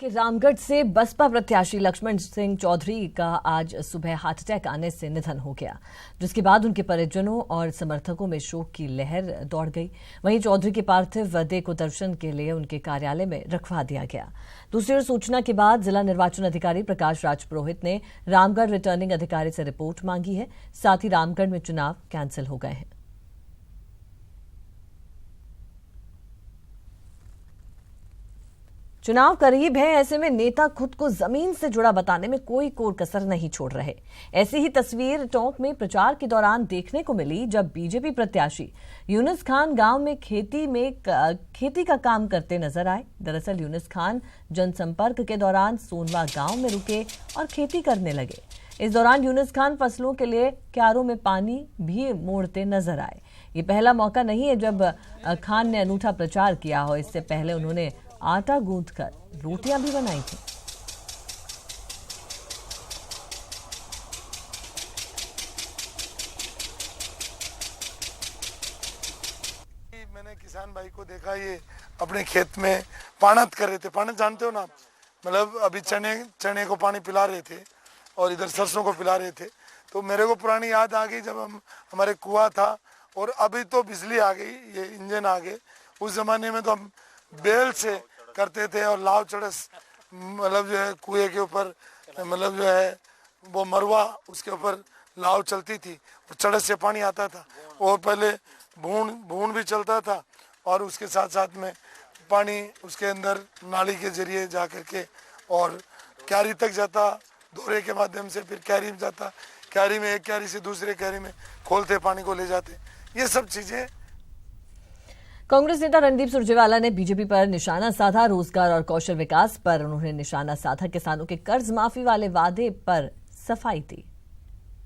कि रामगढ़ से बसपा प्रत्याशी लक्ष्मण सिंह चौधरी का आज सुबह हार्ट अटैक आने से निधन हो गया, जिसके बाद उनके परिजनों और समर्थकों में शोक की लहर दौड़ गई। वहीं चौधरी के पार्थिव देह को दर्शन के लिए उनके कार्यालय में रखवा दिया गया। दूसरी ओर सूचना के बाद जिला निर्वाचन अधिकारी प्रकाश राज पुरोहित ने रामगढ़ रिटर्निंग अधिकारी से रिपोर्ट मांगी है। साथ ही रामगढ़ में चुनाव कैंसिल हो गए हैं। चुनाव करीब है, ऐसे में नेता खुद को जमीन से जुड़ा बताने में कोई कोर कसर नहीं छोड़ रहे। ऐसी ही तस्वीर टोंक में प्रचार के दौरान देखने को मिली, जब बीजेपी प्रत्याशी यूनुस खान गांव में खेती का काम करते नजर आए। दरअसल यूनुस खान जनसंपर्क के दौरान सोनवा गांव में रुके और खेती करने लगे। इस दौरान यूनुस खान फसलों के लिए क्यारों में पानी भी मोड़ते नजर आए। ये पहला मौका नहीं है जब खान ने अनूठा प्रचार किया हो। इससे पहले उन्होंने आटा गूंथकर रोटियां भी बनाई थी। मैंने किसान भाई को देखा, ये अपने खेत में पाणत कर रहे थे। पाणत जानते हो ना, मतलब अभी चने को पानी पिला रहे थे और इधर सरसों को पिला रहे थे। तो मेरे को पुरानी याद आ गई, जब हमारे कुआं था और अभी तो बिजली आ गई, ये इंजन आ गए। उस जमाने में तो हम बैल से करते थे और लाव चढ़स, मतलब जो है कुएं के ऊपर, मतलब जो है वो मरवा, उसके ऊपर लाव चलती थी और चढ़स से पानी आता था। और पहले भून भी चलता था और उसके साथ साथ में पानी उसके अंदर नाली के जरिए जा करके और क्यारी तक जाता, दोरे के माध्यम से फिर क्यारी में जाता। क्यारी में एक क्यारी से दूसरे क्यारी में खोलते, पानी को ले जाते। ये सब चीजें। कांग्रेस नेता रणदीप सुरजेवाला ने बीजेपी पर निशाना साधा। रोजगार और कौशल विकास पर उन्होंने निशाना साधा। किसानों के कर्ज माफी वाले वादे पर सफाई दी।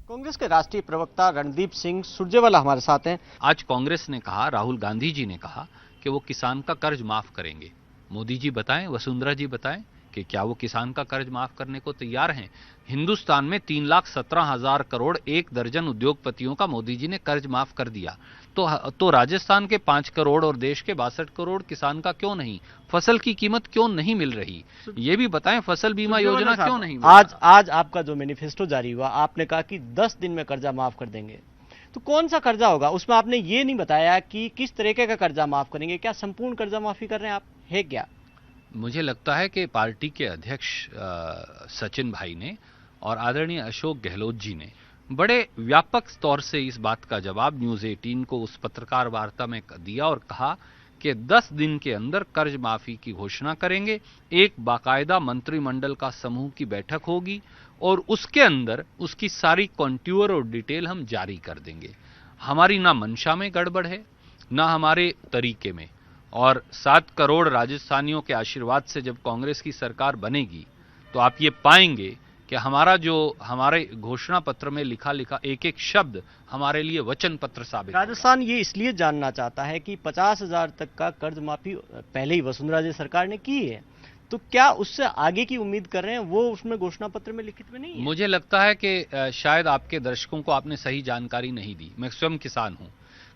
कांग्रेस के राष्ट्रीय प्रवक्ता रणदीप सिंह सुरजेवाला हमारे साथ हैं। आज कांग्रेस ने कहा, राहुल गांधी जी ने कहा कि वो किसान का कर्ज माफ करेंगे। मोदी जी बताएं, वसुंधरा जी बताएं कि क्या वो किसान का कर्ज माफ करने को तैयार हैं? हिंदुस्तान में 3,17,000 करोड़, 1 दर्जन उद्योगपतियों का मोदी जी ने कर्ज माफ कर दिया। तो राजस्थान के 5 करोड़ और देश के 62 करोड़ किसान का क्यों नहीं? फसल की कीमत क्यों नहीं मिल रही? ये भी बताएं, फसल बीमा योजना क्यों नहीं मिल रही? आज आपका जो मैनिफेस्टो जारी हुआ, आपने कहा कि 10 दिन में कर्जा माफ कर देंगे। तो कौन सा कर्जा होगा? उसमें आपने ये नहीं बताया कि किस तरीके का कर्जा माफ करेंगे। क्या संपूर्ण कर्जा माफी कर रहे हैं आप, है क्या? मुझे लगता है कि पार्टी के अध्यक्ष सचिन भाई ने और आदरणीय अशोक गहलोत जी ने बड़े व्यापक तौर से इस बात का जवाब न्यूज़ 18 को उस पत्रकार वार्ता में दिया और कहा कि 10 दिन के अंदर कर्ज माफी की घोषणा करेंगे। एक बाकायदा मंत्रिमंडल का समूह की बैठक होगी और उसके अंदर उसकी सारी कॉन्टूर और डिटेल हम जारी कर देंगे। हमारी ना मंशा में गड़बड़ है, ना हमारे तरीके में। और 7 करोड़ राजस्थानियों के आशीर्वाद से जब कांग्रेस की सरकार बनेगी तो आप ये पाएंगे कि हमारे घोषणा पत्र में लिखा एक एक शब्द हमारे लिए वचन पत्र साबित। राजस्थान ये इसलिए जानना चाहता है कि 50,000 तक का कर्ज माफी पहले ही वसुंधरा जी सरकार ने की है, तो क्या उससे आगे की उम्मीद कर रहे हैं? वो उसमें घोषणा पत्र में लिखित में नहीं है। मुझे लगता है कि शायद आपके दर्शकों को आपने सही जानकारी नहीं दी। मैं स्वयं किसान हूं।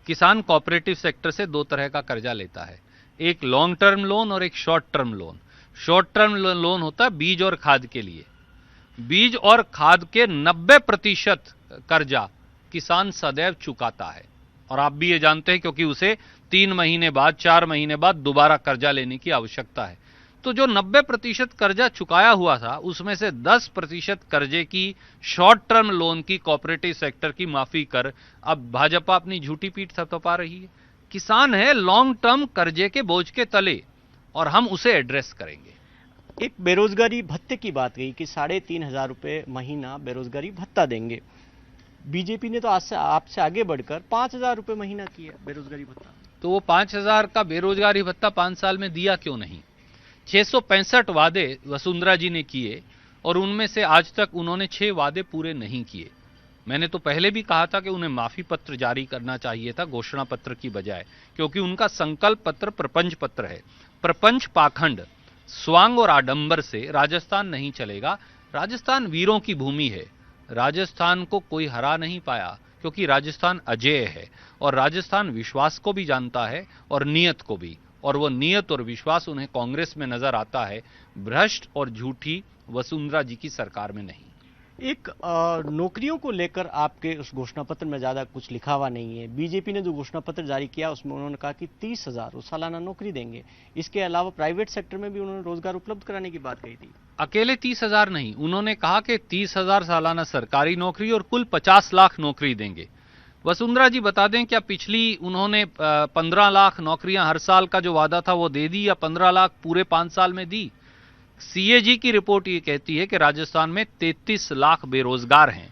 किसान कोऑपरेटिव सेक्टर से 2 तरह का कर्जा लेता है, एक लॉन्ग टर्म लोन और एक short term loan. Short term loan होता है बीज और खाद के लिए। बीज और खाद के 90% कर्जा किसान सदैव चुकाता है और आप भी ये जानते हैं, क्योंकि उसे 3 महीने बाद, 4 महीने बाद दोबारा कर्जा लेने की आवश्यकता है। तो जो 90% कर्जा चुकाया हुआ था, उसमें से 10% कर्जे की शॉर्ट टर्म लोन की कोऑपरेटिव सेक्टर की माफी कर अब भाजपा अपनी झूठी पीठ थपथपा रही है। किसान है लॉन्ग टर्म कर्जे के बोझ के तले और हम उसे एड्रेस करेंगे। एक बेरोजगारी भत्ते की बात गई कि 3,500 रुपए महीना बेरोजगारी भत्ता देंगे। बीजेपी ने तो आज से आपसे आगे बढ़कर 5,000 रुपए महीना किया बेरोजगारी भत्ता। तो वो 5,000 का बेरोजगारी भत्ता 5 साल में दिया क्यों नहीं? 665 वादे वसुंधरा जी ने किए और उनमें से आज तक उन्होंने 6 वादे पूरे नहीं किए। मैंने तो पहले भी कहा था कि उन्हें माफी पत्र जारी करना चाहिए था घोषणा पत्र की बजाय, क्योंकि उनका संकल्प पत्र प्रपंच पत्र है। प्रपंच, पाखंड, स्वांग और आडंबर से राजस्थान नहीं चलेगा। राजस्थान वीरों की भूमि है। राजस्थान को कोई हरा नहीं पाया, क्योंकि राजस्थान अजेय है और राजस्थान विश्वास को भी जानता है और नियत को भी। और वो नीयत और विश्वास उन्हें कांग्रेस में नजर आता है, भ्रष्ट और झूठी वसुंधरा जी की सरकार में नहीं। एक नौकरियों को लेकर आपके उस घोषणा पत्र में ज्यादा कुछ लिखा हुआ नहीं है। बीजेपी ने जो घोषणा पत्र जारी किया उसमें उन्होंने कहा कि 30,000 सालाना नौकरी देंगे। इसके अलावा प्राइवेट सेक्टर में भी उन्होंने रोजगार उपलब्ध कराने की बात कही थी। अकेले 30,000 नहीं, उन्होंने कहा कि 30,000 सालाना सरकारी नौकरी और कुल 50 लाख नौकरी देंगे। वसुंधरा जी बता दें, क्या पिछली उन्होंने 15 लाख नौकरियां हर साल का जो वादा था वो दे दी, या 15 लाख पूरे 5 साल में दी? सीएजी की रिपोर्ट ये कहती है कि राजस्थान में 33 लाख बेरोजगार हैं।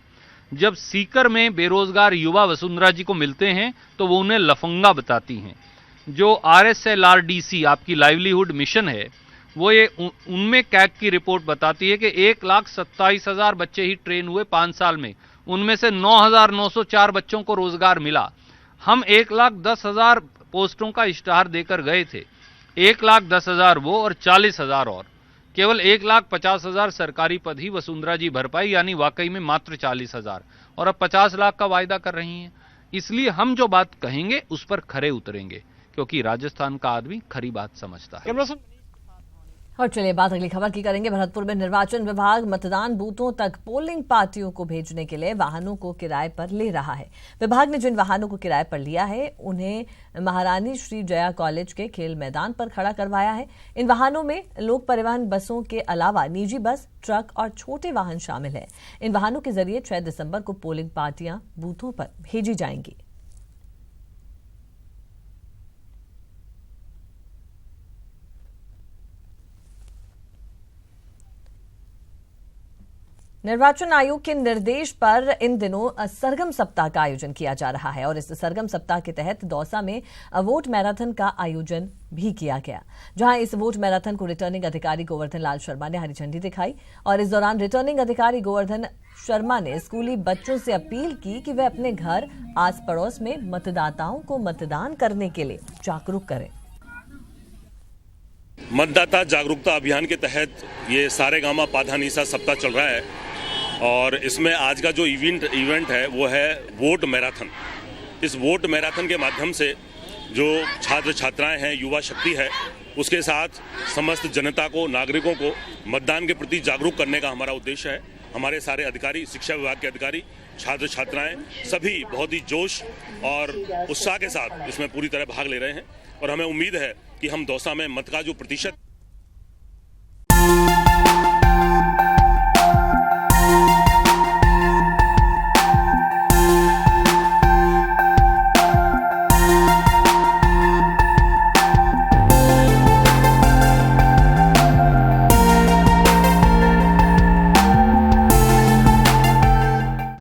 जब सीकर में बेरोजगार युवा वसुंधरा जी को मिलते हैं तो वो उन्हें लफंगा बताती हैं। जो RSLRDC आपकी लाइवलीहुड मिशन है, वो ये उनमें कैग की रिपोर्ट बताती है कि 1,27,000 बच्चे ही ट्रेन हुए 5 साल में, उनमें से 9,904 बच्चों को रोजगार मिला। हम 1,10,000 पोस्टों का इश्तहार देकर गए थे, 1,10,000 वो और 40,000 और, केवल 1,50,000 सरकारी पद ही वसुंधरा जी भर पाई, यानी वाकई में मात्र 40,000, और अब 50 लाख का वायदा कर रही हैं। इसलिए हम जो बात कहेंगे उस पर खरे उतरेंगे, क्योंकि राजस्थान का आदमी खरी बात समझता है। और चलिए बात अगली खबर की करेंगे। भरतपुर में निर्वाचन विभाग मतदान बूथों तक पोलिंग पार्टियों को भेजने के लिए वाहनों को किराए पर ले रहा है। विभाग ने जिन वाहनों को किराए पर लिया है उन्हें महारानी श्री जया कॉलेज के खेल मैदान पर खड़ा करवाया है। इन वाहनों में लोक परिवहन बसों के अलावा निजी बस, ट्रक और छोटे वाहन शामिल हैं। इन वाहनों के जरिए 6 दिसंबर को पोलिंग पार्टियां बूथों पर भेजी जाएंगी। निर्वाचन आयोग के निर्देश पर इन दिनों सरगम सप्ताह का आयोजन किया जा रहा है और इस सरगम सप्ताह के तहत दौसा में वोट मैराथन का आयोजन भी किया गया, जहां इस वोट मैराथन को रिटर्निंग अधिकारी गोवर्धन लाल शर्मा ने हरी झंडी दिखाई। और इस दौरान रिटर्निंग अधिकारी गोवर्धन शर्मा ने स्कूली बच्चों से अपील की कि वे अपने घर, आस पड़ोस में मतदाताओं को मतदान करने के लिए जागरूक करें। मतदाता जागरूकता अभियान के तहत ये सारेगामा पाधानीसा सप्ताह चल रहा है और इसमें आज का जो इवेंट है वो है वोट मैराथन। इस वोट मैराथन के माध्यम से जो छात्र छात्राएं हैं, युवा शक्ति है, उसके साथ समस्त जनता को, नागरिकों को मतदान के प्रति जागरूक करने का हमारा उद्देश्य है। हमारे सारे अधिकारी, शिक्षा विभाग के अधिकारी, छात्र छात्राएं सभी बहुत ही जोश और उत्साह के साथ इसमें पूरी तरह भाग ले रहे हैं और हमें उम्मीद है कि हम दौसा में मत का जो प्रतिशत